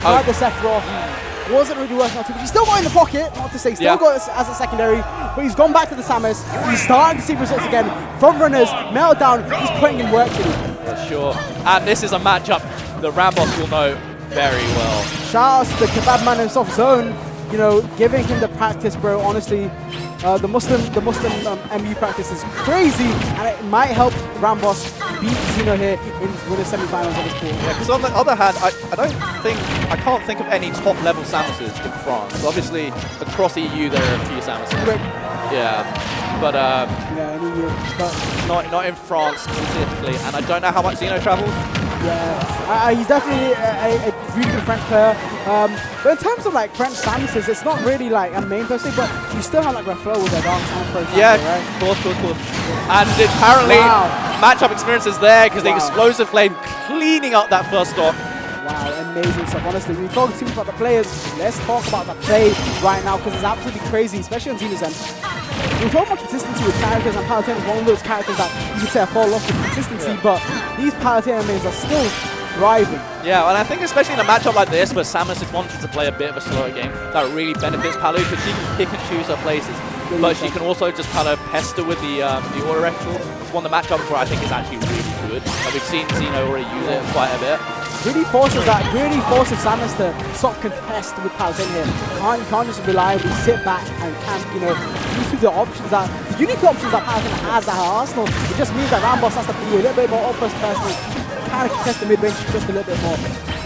Tried the Sephiroth. Wasn't really working out too much. He's still got it in the pocket, not to say, still got it as a secondary, but he's gone back to the Samus. He's starting to see results again. Front runners, meltdown, he's putting in work. For sure. And this is a matchup that Ramboss will know very well. Shout out to the kebab man himself, Zone, you know, giving him the practice, bro. Honestly, the Muslim MU practice is crazy, and it might help Ramboss beat Zeno here in the semi-finals of this pool. Yeah, because on the other hand, I can't think of any top-level Samuses in France. Obviously, across EU there are a few Samuses. Great. Yeah, but but not in France specifically, and I don't know how much Zeno travels. Yeah, he's definitely a really good French player. But in terms of like French Samuses, it's not really like a main per se, but you still have like Reflow with their Dark Sound, for example, right? Of course. And apparently, matchup experience is there because the Explosive Flame cleaning up that first stock. Wow, amazing stuff. Honestly, we talk too much about the players. Let's talk about the play right now because it's absolutely crazy, especially on Xeno's end. We're talking about consistency with characters, and Palutena is one of those characters that you could say fall off with consistency, but these Palutena mains are still thriving. Yeah, and I think especially in a matchup like this where Samus is wanting to play a bit of a slower game, that really benefits Palu because she can pick and choose her places. But she can also just kind of pester with the auto rectal. It's one of the matchups where I think is actually really good. And we've seen Zeno already use it quite a bit. Really forces Samus to sort of contest with Palutena here. You can't just reliably sit back and camp, you know, use the options that, the unique options that Palutena has at her arsenal. It just means that Ramboss has to be a little bit more up-close personally, kind of contest the mid-range just a little bit more.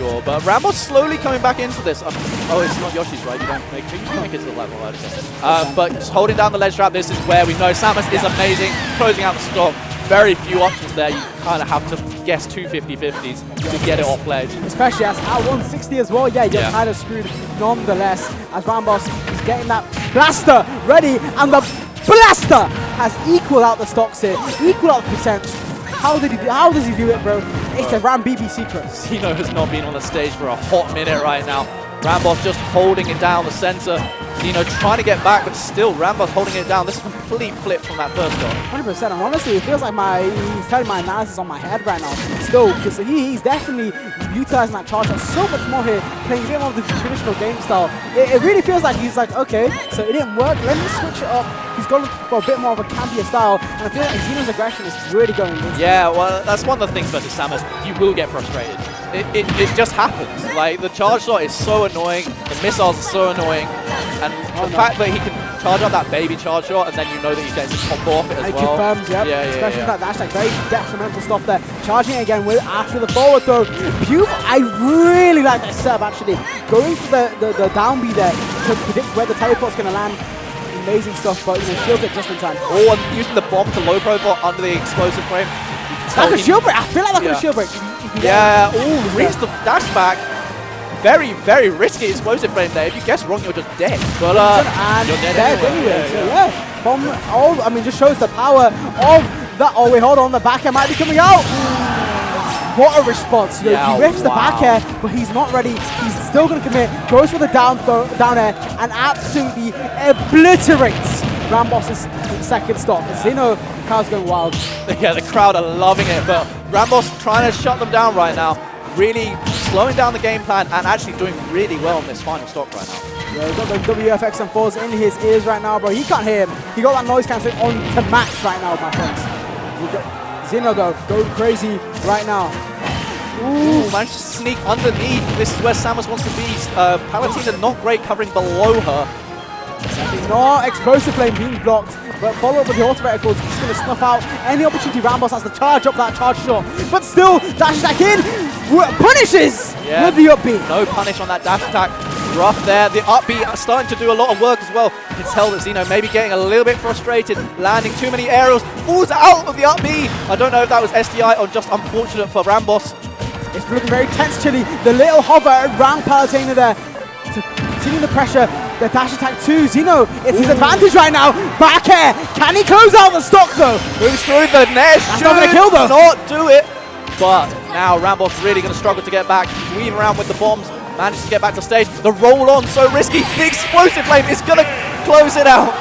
Sure, but Ramboss slowly coming back into this. Oh, it's not Yoshi's, right? You don't make it to the level, but just holding down the ledge trap, this is where we know Samus is amazing, closing out the stock. Very few options there. You kind of have to guess two 50-50s to get it off ledge. Especially at 160 as well. Yeah, you're kind of screwed nonetheless. As Ramboss is getting that blaster ready, and the blaster has equaled out the stocks here, equaled out the percent. How does he do it, bro? It's a Ram BB secret. Zeno has not been on the stage for a hot minute right now. Ramboss just holding it down the center. Zeno trying to get back, but still Ramboss holding it down. This is a complete flip from that first shot. 100%. And honestly, it feels like he's telling my analysis on my head right now. Still, because he's definitely utilizing that charge shot so much more here, playing a bit more of the traditional game style. It really feels like he's like, okay, so it didn't work. Let me switch it up. He's going for a bit more of a campier style, and I feel like Zeno's aggression is really going in. Yeah, well, that's one of the things versus Samus. You will get frustrated. It just happens. Like, the charge shot is so annoying, the missiles are so annoying, and the fact that he can charge up that baby charge shot, and then you know that he's getting some combo off it as well. Confirms, yep. Especially that dash, like very detrimental stuff there. Charging it again with after the forward throw. I really like that setup actually. Going for the down B there to predict where the teleport's going to land. Amazing stuff, but you know, shields it just in time. Oh, and using the bomb to low profile under the explosive frame. That's a shield break. I feel like that's a shield break. Yeah, oh, reads the dash back. Very, very risky explosive frame there. If you guess wrong, you're just dead. But you're dead anyway. So yeah, bomb. Oh, I mean, just shows the power of that. Oh wait, hold on, the back air might be coming out. What a response! You know, he rips the back air, but he's not ready. He's still going to commit. Goes for the down air and absolutely obliterates Ramboss's second stop. Zeno, the crowd's going wild. Yeah, the crowd are loving it, but Ramboss trying to shut them down right now. Really slowing down the game plan and actually doing really well in this final stock right now. Yeah, he's got the WFX and 4s in his ears right now, bro. He can't hear him. He got that noise cancelling on to max right now, my friends. Zeno though, going crazy right now. Ooh, managed to sneak underneath. This is where Samus wants to be. Palutena not great covering below her. No, explosive flame being blocked, but follow up with the auto reticles. He's going to snuff out any opportunity. Ramboss has to charge up that charge shot, but still dash attack in, punishes with the up B. No punish on that dash attack. Rough there. The up B starting to do a lot of work as well. You can tell that Zeno maybe getting a little bit frustrated, landing too many aerials, falls out of the up B. I don't know if that was SDI or just unfortunate for Ramboss. It's looking very tense, Chili. The little hover around Palutena there. Continuing the pressure. The dash attack too. Zeno, it's his advantage right now. Back air. Can he close out the stock though? Moves through the net. That's not going to kill though. Not do it. But now Ramboss really going to struggle to get back. Weave around with the bombs. Manages to get back to stage. The roll on so risky. The explosive flame is going to close it out.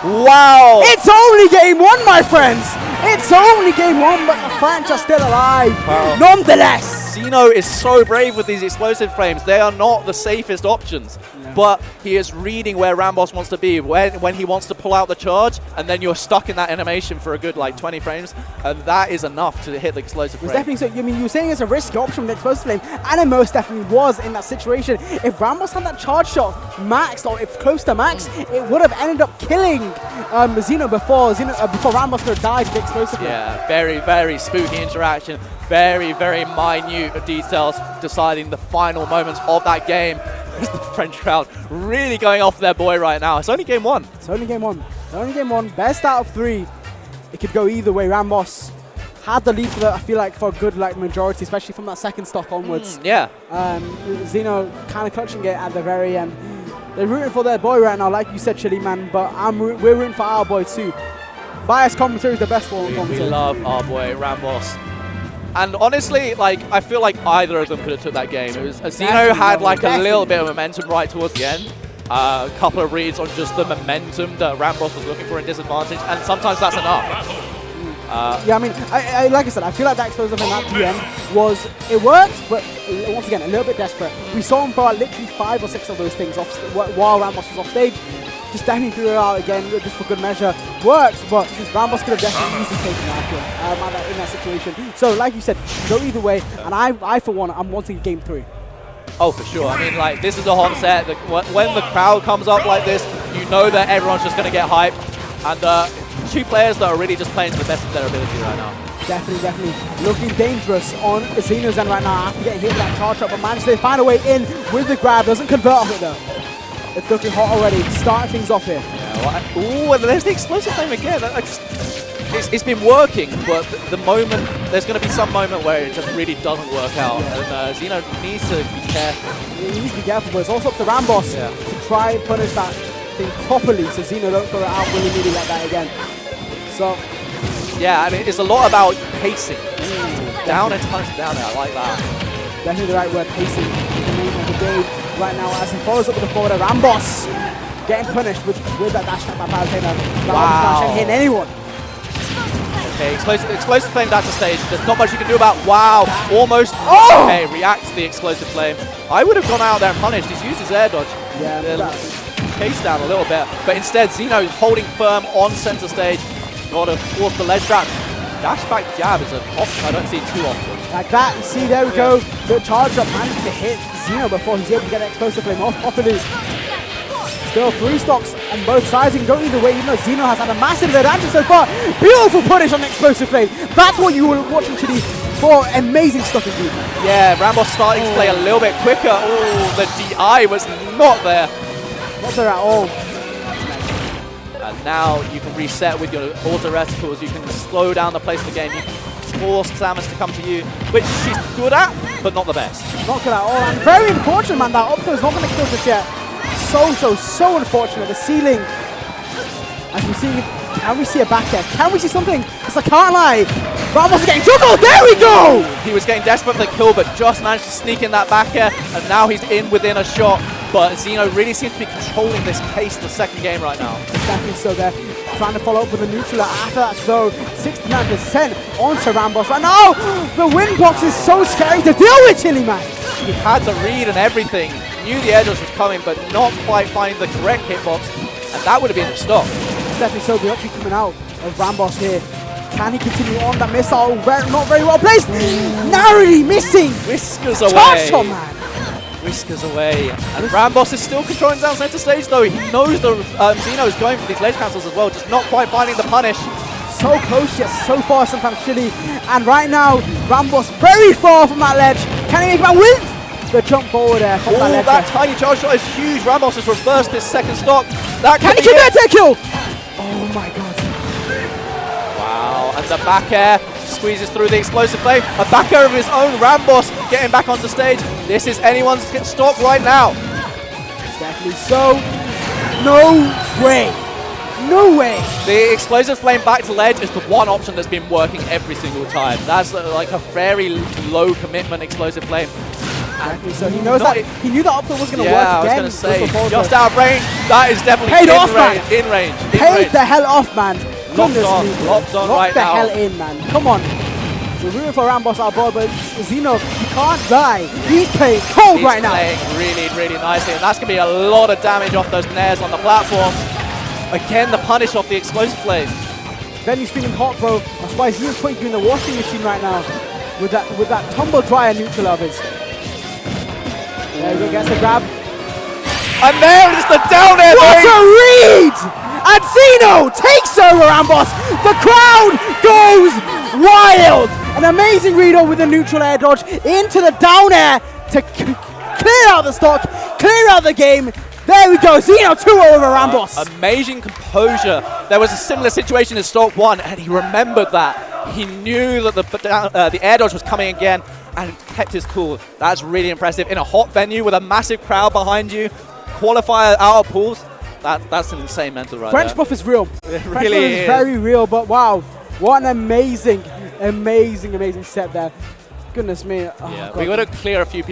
Wow. It's only game one, my friends. It's only game one, but the French are still alive. Nonetheless. Zeno is so brave with these explosive flames. They are not the safest options, but he is reading where Ramboss wants to be, when he wants to pull out the charge, and then you're stuck in that animation for a good like 20 frames, and that is enough to hit the explosive flame. Definitely so. I mean, you were saying it's a risky option with the explosive flame, and it most definitely was in that situation. If Ramboss had that charge shot maxed, or if close to max, it would have ended up killing Zeno before Ramboss could have died to the explosive flame. Yeah, very, very spooky interaction. Very, very minute details deciding the final moments of that game. Is the French crowd really going off their boy right now? It's only game one. It's only game one. It's only game one. Best out of 3. It could go either way. Ramboss had the lead for I feel like for a good majority, especially from that second stock onwards. Yeah. Zeno kind of clutching it at the very end. They're rooting for their boy right now, like you said, Chili Man, but we're rooting for our boy too. Biased commentary is the best one. We love our boy Ramboss. And honestly, like, I feel like either of them could have took that game. It was Zeno had like a little bit of momentum right towards the end. A couple of reads on just the momentum that Ramboss was looking for in disadvantage, and sometimes that's enough. Yeah, I mean, like I said, I feel like that explosive in that PM it worked, but once again, a little bit desperate. We saw him throw literally 5 or 6 of those things off while Ramboss was off stage. Just definitely threw it out again, just for good measure. Works, but Ramboss could have definitely easily taken that in that situation. So, like you said, go either way, and I for one, I'm wanting game 3. Oh, for sure. I mean, like, this is a hot set. When the crowd comes up like this, you know that everyone's just going to get hyped. And 2 players that are really just playing to the best of their ability right now. Definitely looking dangerous on Zeno's end right now after getting hit with that charge up, but managed to find a way in with the grab. Doesn't convert off it though. It's looking hot already, starting things off here. Yeah, ooh, and there's the explosive flame again. It's been working, but there's going to be some moment where it just really doesn't work out. And Zeno needs to be careful. He needs to be careful, but it's also up to Ramboss to try and punish that thing properly so Zeno don't throw it out willy-nilly like that again. So, yeah, and it's a lot about pacing. Down and touch down there, I like that. Definitely the right word, pacing is the name of the game right now as he follows up with the forward. Ramboss getting punished with that dash attack by Palutena. Wow. Not hitting anyone. Okay, explosive flame down to stage. There's not much you can do about. Wow, almost. Okay, react to the explosive flame. I would have gone out there and punished. He's used his air dodge. Yeah, chase down a little bit, but instead Zeno holding firm on center stage. Got to force the ledge trap. Dash back jab is an option I don't see too often. Like that, you see, there we go. The charge up managed to hit Zeno before he's able to get the explosive flame off of it. Still 3 stocks on both sides. You can go either way, even though Zeno has had a massive advantage so far. Beautiful punish on the explosive flame. That's what you were watching, Chidi, for amazing stuff indeed. Yeah, Ramboss starting to play a little bit quicker. Oh, the DI was not there. Not there at all. And now you can reset with your auto reticles. You can slow down the pace of the game. You can force Samus to come to you, which she's good at, but not the best. Not good at all. And very unfortunate, man. That up is not going to kill just yet. So unfortunate. The ceiling. As we see, can we see a back air? Can we see something? Because I can't lie. Ramboss is getting juggled. There we go. He was getting desperate for the kill, but just managed to sneak in that back air, and now he's in within a shot. But Zeno really seems to be controlling this pace the second game right now. Exactly, so they're trying to follow up with a neutral after that throw. 69% onto Ramboss right now. The win box is so scary to deal with, Chili Man. He had the read and everything. Knew the air dodge was coming, but not quite finding the correct hitbox, and that would have been a stop. Definitely so. The option coming out of Ramboss here. Can he continue on that missile? Not very well placed. Narrowly missing. Whiskers away. Touch on, man. Whiskers away. And Ramboss is still controlling down center stage though. He knows the Zeno is going for these ledge cancels as well, just not quite finding the punish. So close yet so far sometimes Chili. And right now, Ramboss very far from that ledge. Can he make that with the jump forward there from that ledge? That tiny charge shot is huge. Ramboss has reversed his second stock. That can he convert to a kill? Oh my god. Wow, and the back air squeezes through the explosive flame. A back air of his own. Ramboss getting back onto stage. This is anyone's stock right now. Exactly so. No way. No way. The explosive flame back to ledge is the one option that's been working every single time. That's like a very low commitment explosive flame. Exactly. So he knows that he knew that option was going to work again. I was going to say, just out of range. That is definitely in range. Paid the hell off, man. Locked on right now. Lock the hell in, man. Come on. We're rooting for Ramboss out board, but Zeno, you can't die. He's playing cold right now. He's playing really, really nicely, and that's going to be a lot of damage off those nairs on the platform. Again, the punish off the explosive flame. Then he's feeling hot, bro. That's why Zeno's putting you in the washing machine right now with that tumble dryer neutral of his. There we go, gets the grab. And there is the down air. What a read! And Zeno takes over Ramboss. The crowd goes wild. An amazing read over with the neutral air dodge into the down air to clear out the stock, clear out the game. There we go, Zeno 2-0 over Ramboss. Amazing composure. There was a similar situation in Stock 1, and he remembered that. He knew that the air dodge was coming again, and kept his cool. That's really impressive. In a hot venue with a massive crowd behind you, qualifier out of pools, that's an insane mental right French there. buff is real. It French really buff is very real, but wow, what an amazing set there. Goodness me. Oh, Yeah, God. we got to clear a few people